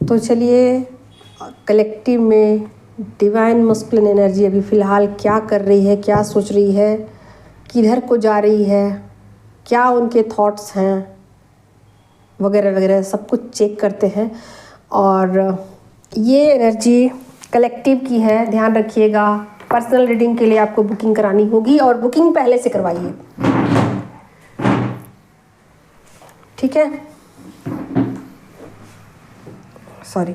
तो चलिए, कलेक्टिव में डिवाइन मस्कुलिन एनर्जी अभी फ़िलहाल क्या कर रही है, क्या सोच रही है, किधर को जा रही है, क्या उनके थॉट्स हैं, वगैरह वगैरह सब कुछ चेक करते हैं। और ये एनर्जी कलेक्टिव की है, ध्यान रखिएगा। पर्सनल रीडिंग के लिए आपको बुकिंग करानी होगी और बुकिंग पहले से करवाइए, ठीक है। सॉरी।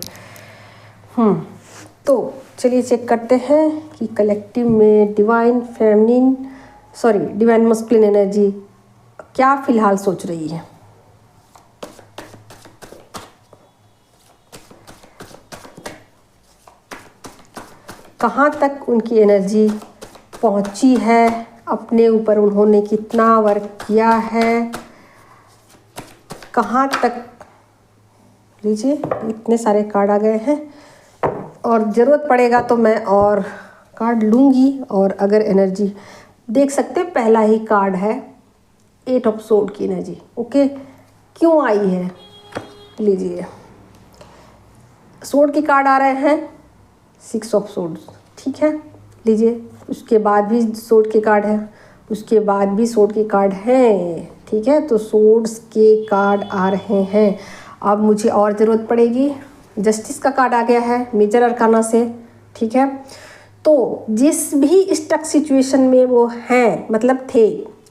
तो चलिए चेक करते हैं कि कलेक्टिव में डिवाइन मस्कुलिन एनर्जी क्या फ़िलहाल सोच रही है। कहाँ तक उनकी एनर्जी पहुँची है, अपने ऊपर उन्होंने कितना वर्क किया है, कहाँ तक। लीजिए, इतने सारे कार्ड आ गए हैं और ज़रूरत पड़ेगा तो मैं और कार्ड लूँगी। और अगर एनर्जी देख सकते हैं, पहला ही कार्ड है 8 ऑफ सोर्ड की एनर्जी। ओके, क्यों आई है? लीजिए, सोर्ड की कार्ड आ रहे हैं, 6 ऑफ सोर्ड, ठीक है। लीजिए, उसके बाद भी सोर्ड के कार्ड है, उसके बाद भी सोर्ड के कार्ड हैं, ठीक है। तो सोर्ड्स के कार्ड आ रहे हैं। अब मुझे और ज़रूरत पड़ेगी, जस्टिस का कार्ड आ गया है मेजर अरकाना से, ठीक है। तो जिस भी स्टक सिचुएशन में वो हैं, मतलब थे,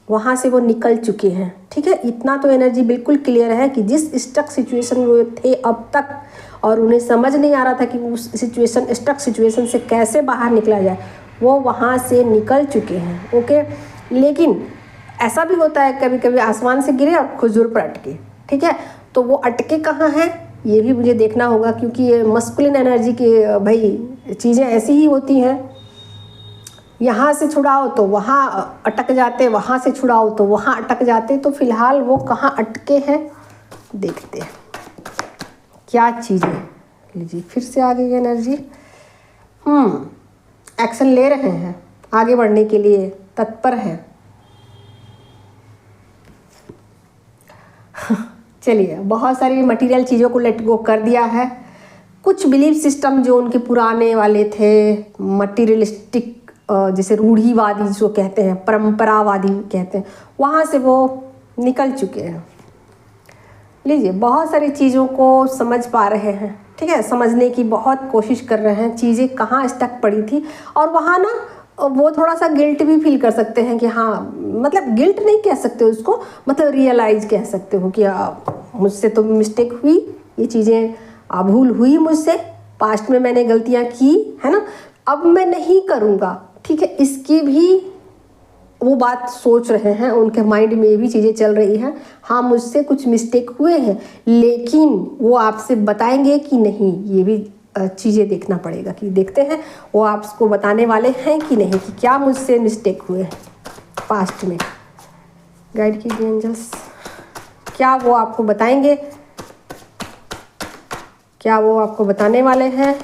वहाँ से वो निकल चुके हैं, ठीक है। इतना तो एनर्जी बिल्कुल क्लियर है कि जिस स्टक सिचुएशन में वो थे अब तक, और उन्हें समझ नहीं आ रहा था कि उस स्टक सिचुएशन से कैसे बाहर निकला जाए, वो वहाँ से निकल चुके हैं। ओके, लेकिन ऐसा भी होता है कभी कभी आसमान से गिरे और खुजूर पर अटके, ठीक है। तो वो अटके कहाँ हैं ये भी मुझे देखना होगा, क्योंकि ये मस्कुलिन एनर्जी की भाई चीज़ें ऐसी ही होती हैं। यहाँ से छुड़ाओ तो वहाँ अटक जाते, वहाँ से छुड़ाओ तो वहाँ अटक जाते। तो फिलहाल वो कहाँ अटके हैं देखते हैं क्या चीज़ें। लीजिए, फिर से आ गई एनर्जी। एक्शन ले रहे हैं, आगे बढ़ने के लिए तत्पर हैं। चलिए, बहुत सारी मटेरियल चीज़ों को लेट गो कर दिया है। कुछ बिलीफ सिस्टम जो उनके पुराने वाले थे, मटीरियलिस्टिक, जैसे रूढ़िवादी जो कहते हैं, परंपरावादी कहते हैं, वहाँ से वो निकल चुके हैं। लीजिए, बहुत सारी चीज़ों को समझ पा रहे हैं, ठीक है। समझने की बहुत कोशिश कर रहे हैं, चीज़ें कहाँ स्टक पड़ी थी। और वहाँ ना वो थोड़ा सा गिल्ट भी फील कर सकते हैं कि हाँ, मतलब गिल्ट नहीं कह सकते उसको, मतलब रियलाइज़ कह सकते हो कि मुझसे तो मिस्टेक हुई, ये चीज़ें भूल हुई मुझसे, पास्ट में मैंने गलतियाँ की, है ना, अब मैं नहीं करूँगा, ठीक है। इसकी भी वो बात सोच रहे हैं, उनके माइंड में भी चीज़ें चल रही हैं। हाँ, मुझसे कुछ मिस्टेक हुए हैं, लेकिन वो आपसे बताएंगे कि नहीं, ये भी चीज़ें देखना पड़ेगा कि देखते हैं वो आपको बताने वाले हैं कि नहीं, कि क्या मुझसे मिस्टेक हुए हैं पास्ट में। गाइड कीजिए एंजल्स, क्या वो आपको बताएंगे, क्या वो आपको बताने वाले हैं।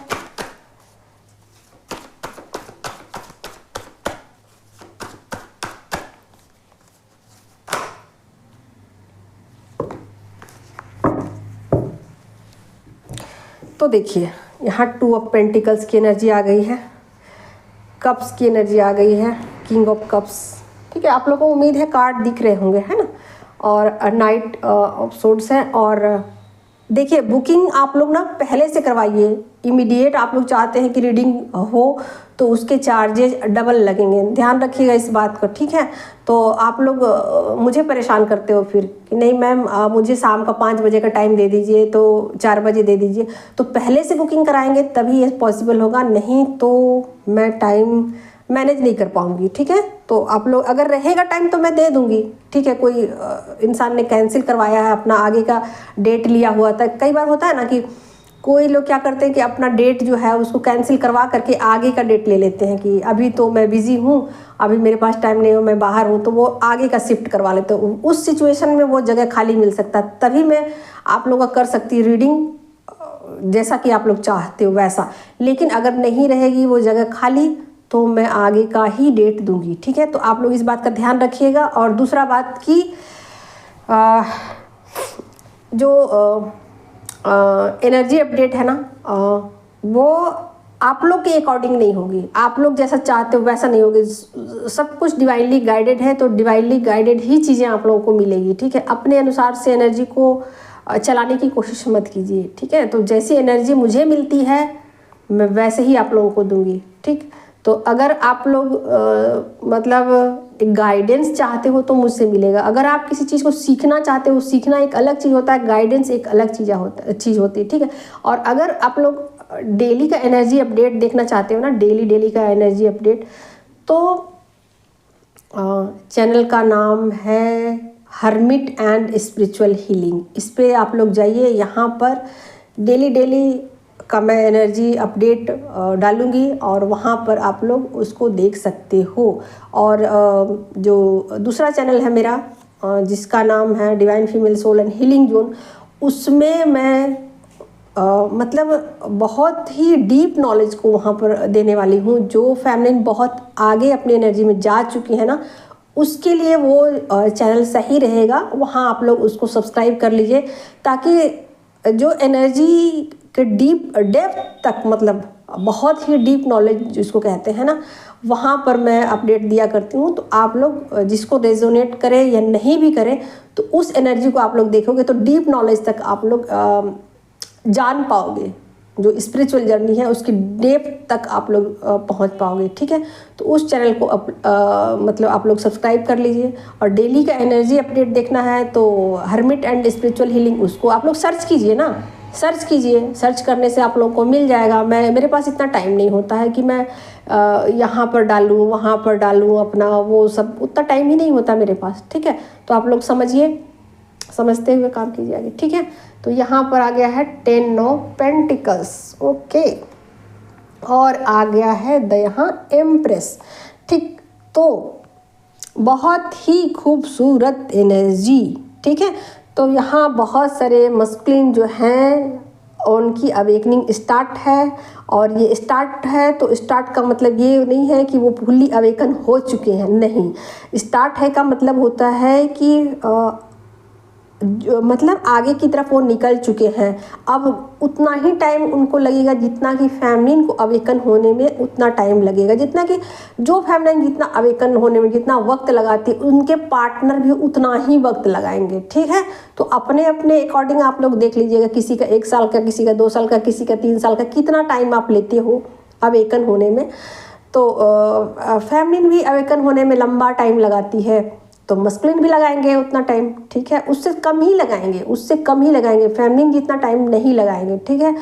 तो देखिए, यहाँ 2 ऑफ पेंटिकल्स की एनर्जी आ गई है, कप्स की एनर्जी आ गई है, किंग ऑफ कप्स, ठीक है। आप लोगों को उम्मीद है कार्ड दिख रहे होंगे, है ना। और नाइट ऑफ सोर्ड्स है। और देखिए, बुकिंग आप लोग ना पहले से करवाइए, इमीडिएट आप लोग चाहते हैं कि रीडिंग हो तो उसके चार्जेज डबल लगेंगे, ध्यान रखिएगा इस बात को, ठीक है। तो आप लोग मुझे परेशान करते हो फिर कि नहीं मैम, मुझे शाम का 5 बजे का टाइम दे दीजिए, तो 4 बजे दे दीजिए। तो पहले से बुकिंग कराएंगे तभी ये पॉसिबल होगा, नहीं तो मैं टाइम मैनेज नहीं कर पाऊँगी, ठीक है। तो आप लोग अगर रहेगा टाइम तो मैं दे दूँगी, ठीक है। कोई इंसान ने कैंसिल करवाया है, अपना आगे का डेट लिया हुआ था, कई बार होता है ना कि कोई लोग क्या करते हैं कि अपना डेट जो है उसको कैंसिल करवा करके आगे का डेट ले लेते हैं कि अभी तो मैं बिज़ी हूँ, अभी मेरे पास टाइम नहीं हो, मैं बाहर हूँ, तो वो आगे का शिफ्ट करवा लेते हो। उस सिचुएशन में वो जगह खाली मिल सकता है, तभी मैं आप लोगों का कर सकती रीडिंग जैसा कि आप लोग चाहते हो वैसा। लेकिन अगर नहीं रहेगी वो जगह खाली तो मैं आगे का ही डेट दूंगी, ठीक है। तो आप लोग इस बात का ध्यान रखिएगा। और दूसरा बात कि जो एनर्जी अपडेट है ना, वो आप लोग के अकॉर्डिंग नहीं होगी, आप लोग जैसा चाहते हो वैसा नहीं होगी। सब कुछ डिवाइनली गाइडेड है, तो डिवाइनली गाइडेड ही चीज़ें आप लोगों को मिलेगी, ठीक है। अपने अनुसार से एनर्जी को चलाने की कोशिश मत कीजिए, ठीक है। तो जैसी एनर्जी मुझे मिलती है मैं वैसे ही आप लोगों को दूंगी, ठीक। तो अगर आप लोग मतलब एक गाइडेंस चाहते हो तो मुझसे मिलेगा। अगर आप किसी चीज़ को सीखना चाहते हो, सीखना एक अलग चीज़ होता है, गाइडेंस एक अलग चीज़ होती है, ठीक है। और अगर आप लोग डेली का एनर्जी अपडेट देखना चाहते हो ना, डेली का एनर्जी अपडेट, तो चैनल का नाम है हर्मिट एंड स्पिरिचुअल हीलिंग। इस पर आप लोग जाइए, यहाँ पर डेली का मैं एनर्जी अपडेट डालूंगी और वहाँ पर आप लोग उसको देख सकते हो। और जो दूसरा चैनल है मेरा जिसका नाम है divine female soul and healing zone, उसमें मैं मतलब बहुत ही डीप नॉलेज को वहाँ पर देने वाली हूँ। जो फैमिलीन बहुत आगे अपनी एनर्जी में जा चुकी है ना, उसके लिए वो चैनल सही रहेगा। वहाँ आप लोग उसको सब्सक्राइब कर लीजिए, ताकि जो एनर्जी के डेप्थ तक, मतलब बहुत ही डीप नॉलेज जिसको कहते हैं ना, वहाँ पर मैं अपडेट दिया करती हूँ। तो आप लोग जिसको रेजोनेट करे या नहीं भी करे, तो उस एनर्जी को आप लोग देखोगे तो डीप नॉलेज तक आप लोग जान पाओगे। जो स्पिरिचुअल जर्नी है उसकी डेप्थ तक आप लोग पहुंच पाओगे, ठीक है। तो उस चैनल को मतलब आप लोग सब्सक्राइब कर लीजिए। और डेली का एनर्जी अपडेट देखना है तो हर्मिट एंड स्पिरिचुअल हीलिंग, उसको आप लोग सर्च कीजिए ना, सर्च कीजिए। सर्च करने से आप लोगों को मिल जाएगा। मेरे पास इतना टाइम नहीं होता है कि मैं यहाँ पर डालूँ वहाँ पर डालूँ, अपना वो सब उतना टाइम ही नहीं होता मेरे पास, ठीक है। तो आप लोग समझिए, समझते हुए काम कीजिए, ठीक है। तो यहाँ पर आ गया है 10 ऑफ पेंटिकल्स, ओके। और आ गया है यहाँ एम्प्रेस, ठीक। तो बहुत ही खूबसूरत एनर्जी, ठीक है। तो यहाँ बहुत सारे मस्कुलिन जो हैं उनकी अवेकनिंग स्टार्ट है। और ये स्टार्ट है तो स्टार्ट का मतलब ये नहीं है कि वो फुल्ली अवेकन हो चुके हैं, नहीं। स्टार्ट है का मतलब होता है कि मतलब आगे की तरफ वो निकल चुके हैं। अब उतना ही टाइम उनको लगेगा जितना कि फैमिलीन को अवेकन होने में उतना टाइम लगेगा, जितना कि जो फैमिलीन जितना अवेकन होने में जितना वक्त लगाती है, उनके पार्टनर भी उतना ही वक्त लगाएंगे, ठीक है। तो अपने अपने अकॉर्डिंग आप लोग देख लीजिएगा, किसी का 1 साल का, किसी का 2 साल का, किसी का 3 साल का, कितना टाइम आप लेते हो अवेकन होने में। तो फैमिलीन भी अवेकन होने में लंबा टाइम लगाती है, तो मस्कुलिन भी लगाएंगे उतना टाइम, ठीक है। उससे कम ही लगाएंगे, उससे कम ही लगाएंगे, फैमिलीन जितना टाइम नहीं लगाएंगे, ठीक है।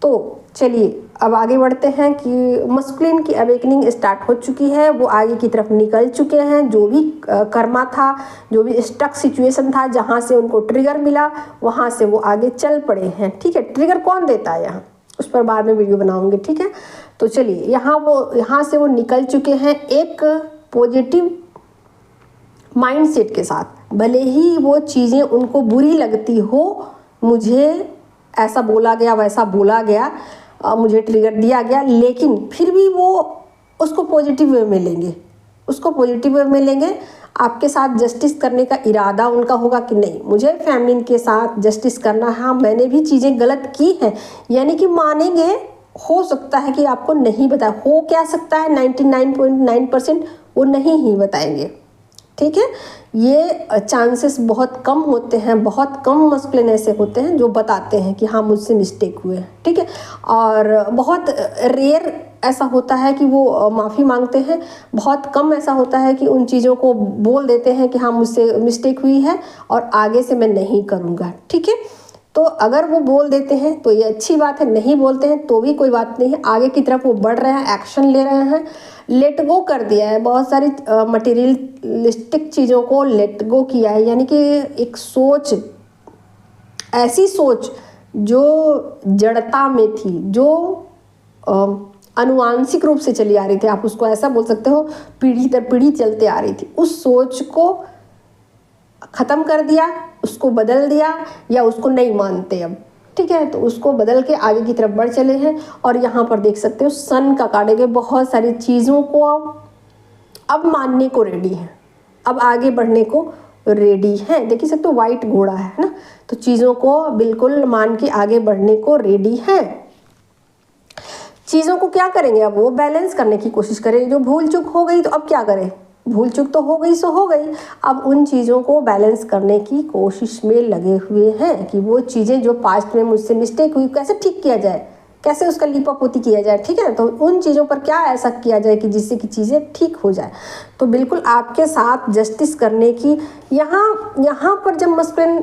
तो चलिए अब आगे बढ़ते हैं कि मस्कुलिन की अवेकनिंग स्टार्ट हो चुकी है, वो आगे की तरफ निकल चुके हैं। जो भी कर्मा था, जो भी स्टक सिचुएशन था, जहाँ से उनको ट्रिगर मिला वहाँ से वो आगे चल पड़े हैं, ठीक है। ट्रिगर कौन देता है यहाँ, उस पर बाद में वीडियो बनाऊंगी, ठीक है। तो चलिए यहाँ से वो निकल चुके हैं एक पॉजिटिव माइंडसेट के साथ। भले ही वो चीज़ें उनको बुरी लगती हो, मुझे ऐसा बोला गया, वैसा बोला गया, मुझे ट्रिगर दिया गया, लेकिन फिर भी वो उसको पॉजिटिव वे में लेंगे, उसको पॉजिटिव वे में लेंगे। आपके साथ जस्टिस करने का इरादा उनका होगा कि नहीं, मुझे फैमिली के साथ जस्टिस करना है, हाँ मैंने भी चीज़ें गलत की हैं, यानी कि मानेंगे। हो सकता है कि आपको नहीं बताया हो, क्या सकता है 99.9% वो नहीं ही बताएंगे, ठीक है। ये चांसेस बहुत कम होते हैं, बहुत कम मस्कुलिन ऐसे होते हैं जो बताते हैं कि हाँ मुझसे मिस्टेक हुए, ठीक है। और बहुत रेयर ऐसा होता है कि वो माफ़ी मांगते हैं, बहुत कम ऐसा होता है कि उन चीज़ों को बोल देते हैं कि हाँ मुझसे मिस्टेक हुई है और आगे से मैं नहीं करूँगा, ठीक है। तो अगर वो बोल देते हैं तो ये अच्छी बात है, नहीं बोलते हैं तो भी कोई बात नहीं है। आगे की तरफ वो बढ़ रहे हैं, एक्शन ले रहे हैं, लेट गो कर दिया है, बहुत सारी मटेरियलिस्टिक चीज़ों को लेट गो किया है। यानी कि एक सोच, ऐसी सोच जो जड़ता में थी, जो अनुवांशिक रूप से चली आ रही थी, आप उसको ऐसा बोल सकते हो, पीढ़ी दर पीढ़ी चलते आ रही थी, उस सोच को ख़त्म कर दिया, उसको बदल दिया, या उसको नहीं मानते अब, ठीक है। तो उसको बदल के आगे की तरफ बढ़ चले हैं। और यहाँ पर देख सकते हो सन का कार्ड है, बहुत सारी चीज़ों को अब मानने को रेडी है, अब आगे बढ़ने को रेडी हैं। देखिए सकते हो वाइट घोड़ा है ना, तो चीज़ों को बिल्कुल मान के आगे बढ़ने को रेडी हैं। चीज़ों को क्या करेंगे, अब वो बैलेंस करने की कोशिश करेंगे। जो भूल चूक हो गई तो अब क्या करें, भूल चूक तो हो गई सो हो गई, अब उन चीज़ों को बैलेंस करने की कोशिश में लगे हुए हैं कि वो चीज़ें जो पास्ट में मुझसे मिस्टेक हुई कैसे ठीक किया जाए, कैसे उसका लीपापोती किया जाए। ठीक है, तो उन चीज़ों पर क्या ऐसा किया जाए कि जिससे कि चीज़ें ठीक हो जाए। तो बिल्कुल आपके साथ जस्टिस करने की यहाँ पर जब मस्कुलिन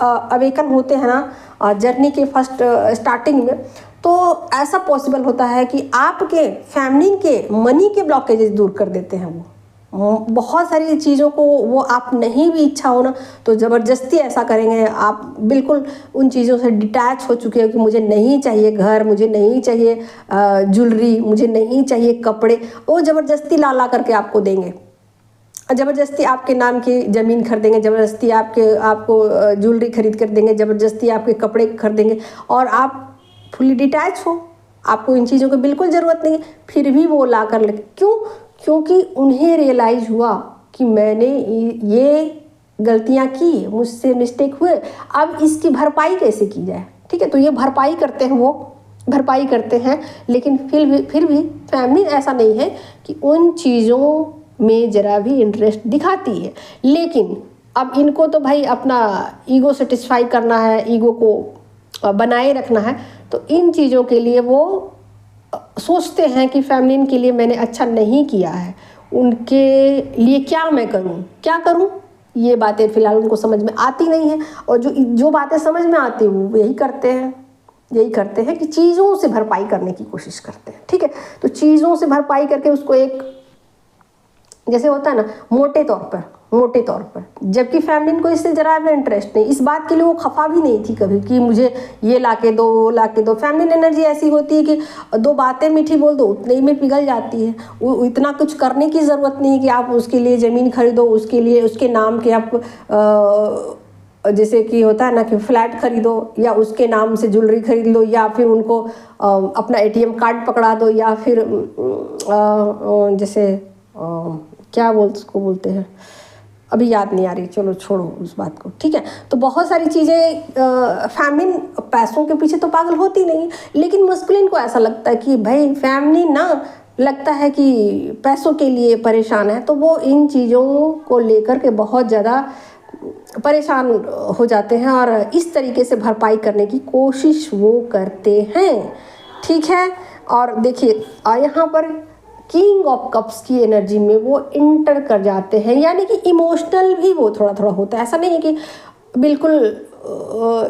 अवेकन होते हैं ना जर्नी के फर्स्ट स्टार्टिंग में, तो ऐसा पॉसिबल होता है कि आपके फैमिली के मनी के ब्लॉकेजेस दूर कर देते हैं। वो बहुत सारी चीज़ों को वो आप नहीं भी इच्छा हो ना तो ज़बरदस्ती ऐसा करेंगे। आप बिल्कुल उन चीज़ों से डिटैच हो चुके हो कि मुझे नहीं चाहिए घर, मुझे नहीं चाहिए ज्वेलरी, मुझे नहीं चाहिए कपड़े, वो ज़बरदस्ती ला करके आपको देंगे। ज़बरदस्ती आपके नाम की ज़मीन खरीदेंगे, ज़बरदस्ती आपको ज्वेलरी खरीद कर देंगे, ज़बरदस्ती आपके कपड़े खरीदेंगे और आप फुली डिटैच हो, आपको इन चीज़ों की बिल्कुल ज़रूरत नहीं है, फिर भी वो ला कर क्योंकि उन्हें रियलाइज़ हुआ कि मैंने ये गलतियाँ की, मुझसे मिस्टेक हुए, अब इसकी भरपाई कैसे की जाए। ठीक है, तो ये भरपाई करते हैं, वो भरपाई करते हैं। लेकिन फिर भी फैमिली ऐसा नहीं है कि उन चीज़ों में ज़रा भी इंटरेस्ट दिखाती है। लेकिन अब इनको तो भाई अपना ईगो सेटिस्फाई करना है, ईगो को बनाए रखना है, तो इन चीज़ों के लिए वो सोचते हैं कि फैमिली के लिए मैंने अच्छा नहीं किया है, उनके लिए क्या मैं करूं, ये बातें फ़िलहाल उनको समझ में आती नहीं है। और जो बातें समझ में आती हैं वो यही करते हैं कि चीज़ों से भरपाई करने की कोशिश करते हैं। ठीक है, तो चीज़ों से भरपाई करके उसको एक जैसे होता है ना मोटे तौर पर, जबकि फैमिली को इससे जरा भी इंटरेस्ट नहीं। इस बात के लिए वो खफा भी नहीं थी कभी कि मुझे ये लाके दो वो लाके दो। फैमिली एनर्जी ऐसी होती है कि दो बातें मीठी बोल दो उतने ही में पिघल जाती है। वो इतना कुछ करने की ज़रूरत नहीं है कि आप उसके लिए ज़मीन खरीदो, उसके लिए उसके नाम के आप जैसे कि होता है ना कि फ्लैट खरीदो या उसके नाम से ज्वेलरी खरीद लो या फिर उनको अपना ATM कार्ड पकड़ा दो या फिर जैसे क्या उसको बोलते हैं, अभी याद नहीं आ रही, चलो छोड़ो उस बात को। ठीक है, तो बहुत सारी चीज़ें फैमिली पैसों के पीछे तो पागल होती नहीं, लेकिन मस्कुलिन को ऐसा लगता है कि भाई फैमिली ना लगता है कि पैसों के लिए परेशान है, तो वो इन चीज़ों को लेकर के बहुत ज़्यादा परेशान हो जाते हैं और इस तरीके से भरपाई करने की कोशिश वो करते हैं। ठीक है, और देखिए यहाँ पर किंग ऑफ कप्स की एनर्जी में वो इंटर कर जाते हैं, यानी कि इमोशनल भी वो थोड़ा होता है। ऐसा नहीं है कि बिल्कुल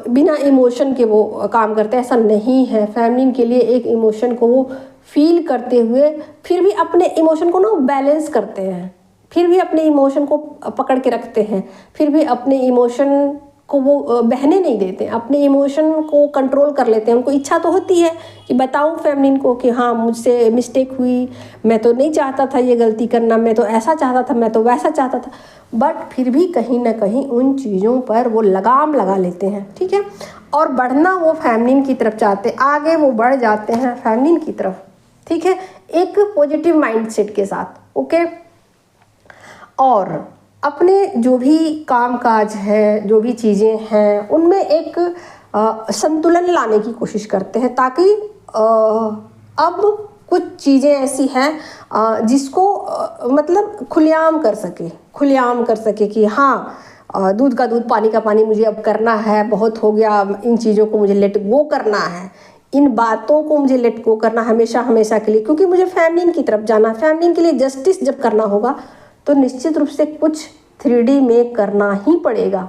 बिना इमोशन के वो काम करते हैं, ऐसा नहीं है। फैमिली के लिए एक इमोशन को वो फील करते हुए फिर भी अपने इमोशन को ना बैलेंस करते हैं, फिर भी अपने इमोशन को पकड़ के रखते हैं, फिर भी अपने इमोशन को वो बहने नहीं देते, अपने इमोशन को कंट्रोल कर लेते हैं। उनको इच्छा तो होती है कि बताऊं फैमिली को कि हाँ मुझसे मिस्टेक हुई, मैं तो नहीं चाहता था ये गलती करना, मैं तो ऐसा चाहता था, मैं तो वैसा चाहता था, बट फिर भी कहीं ना कहीं उन चीज़ों पर वो लगाम लगा लेते हैं। ठीक है, और बढ़ना वो फैमिली की तरफ चाहते, आगे वो बढ़ जाते हैं फैमिली की तरफ। ठीक है, एक पॉजिटिव माइंडसेट के साथ। ओके, और अपने जो भी कामकाज है, जो भी चीज़ें हैं, उनमें एक संतुलन लाने की कोशिश करते हैं, ताकि अब कुछ चीज़ें ऐसी हैं जिसको मतलब खुलेआम कर सके कि हाँ दूध का दूध पानी का पानी, मुझे अब करना है, बहुत हो गया, इन चीज़ों को मुझे लेट गो करना है, इन बातों को मुझे लेट गो करना हमेशा के लिए, क्योंकि मुझे फैमिली की तरफ जाना है। फैमिली के लिए जस्टिस जब करना होगा तो निश्चित रूप से कुछ 3D में करना ही पड़ेगा,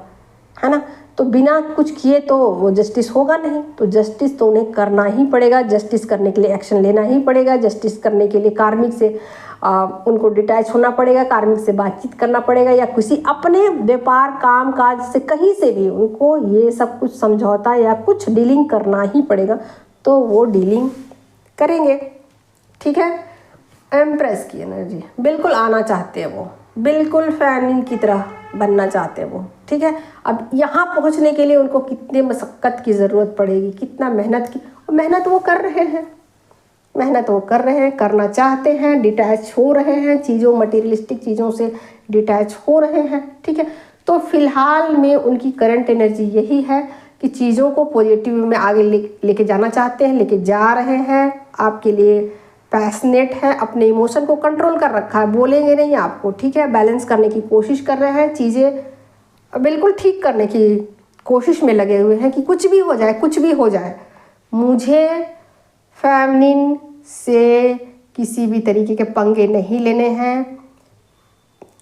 है ना। तो बिना कुछ किए तो वो जस्टिस होगा नहीं, तो जस्टिस तो उन्हें करना ही पड़ेगा। जस्टिस करने के लिए एक्शन लेना ही पड़ेगा। जस्टिस करने के लिए कार्मिक से उनको डिटैच होना पड़ेगा, कार्मिक से बातचीत करना पड़ेगा, या किसी अपने व्यापार काम काज से कहीं से भी उनको ये सब कुछ समझौता या कुछ डीलिंग करना ही पड़ेगा, तो वो डीलिंग करेंगे। ठीक है, एम्प्रेस की एनर्जी बिल्कुल आना चाहते हैं, वो बिल्कुल फैमिली की तरह बनना चाहते हैं वो। ठीक है, अब यहाँ पहुँचने के लिए उनको कितने मशक्क़त की ज़रूरत पड़ेगी, कितना मेहनत की, मेहनत वो कर रहे हैं, करना चाहते हैं, डिटैच हो रहे हैं चीज़ों, मटीरियलिस्टिक चीज़ों से डिटैच हो रहे हैं। ठीक है, तो फिलहाल में उनकी करंट एनर्जी यही है कि चीज़ों को पॉजिटिव में आगे लेके जाना चाहते हैं, लेके जा रहे हैं, आपके लिए पैशनेट है, अपने इमोशन को कंट्रोल कर रखा है, बोलेंगे नहीं आपको, ठीक है। बैलेंस करने की कोशिश कर रहे हैं, चीज़ें बिल्कुल ठीक करने की कोशिश में लगे हुए हैं कि कुछ भी हो जाए, कुछ भी हो जाए, मुझे फेमिनिन से किसी भी तरीके के पंगे नहीं लेने हैं,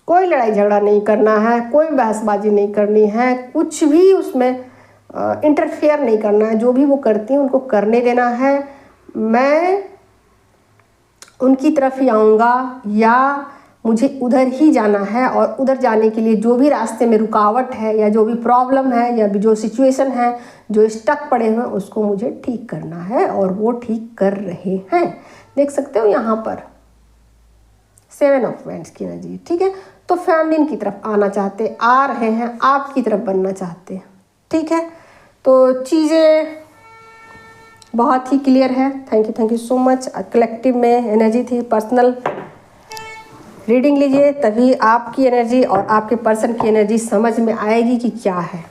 कोई लड़ाई झगड़ा नहीं करना है, कोई बहसबाजी नहीं करनी है, कुछ भी उसमें इंटरफेयर नहीं करना है। जो भी वो करती हैं उनको करने देना है। मैं उनकी तरफ ही आऊँगा या मुझे उधर ही जाना है, और उधर जाने के लिए जो भी रास्ते में रुकावट है या जो भी प्रॉब्लम है या भी जो सिचुएशन है, जो स्टक पड़े हुए हैं, उसको मुझे ठीक करना है, और वो ठीक कर रहे हैं। देख सकते हो यहाँ पर 7 ऑफ वैंड्स की एनर्जी, ठीक है। तो फेमिनिन की तरफ आना चाहते, आ रहे हैं, आपकी तरफ बनना चाहते, ठीक है। तो चीज़ें बहुत ही क्लियर है। Thank you so much. Collective में एनर्जी थी, पर्सनल रीडिंग लीजिए, तभी आपकी एनर्जी और आपके पर्सन की एनर्जी समझ में आएगी कि क्या है।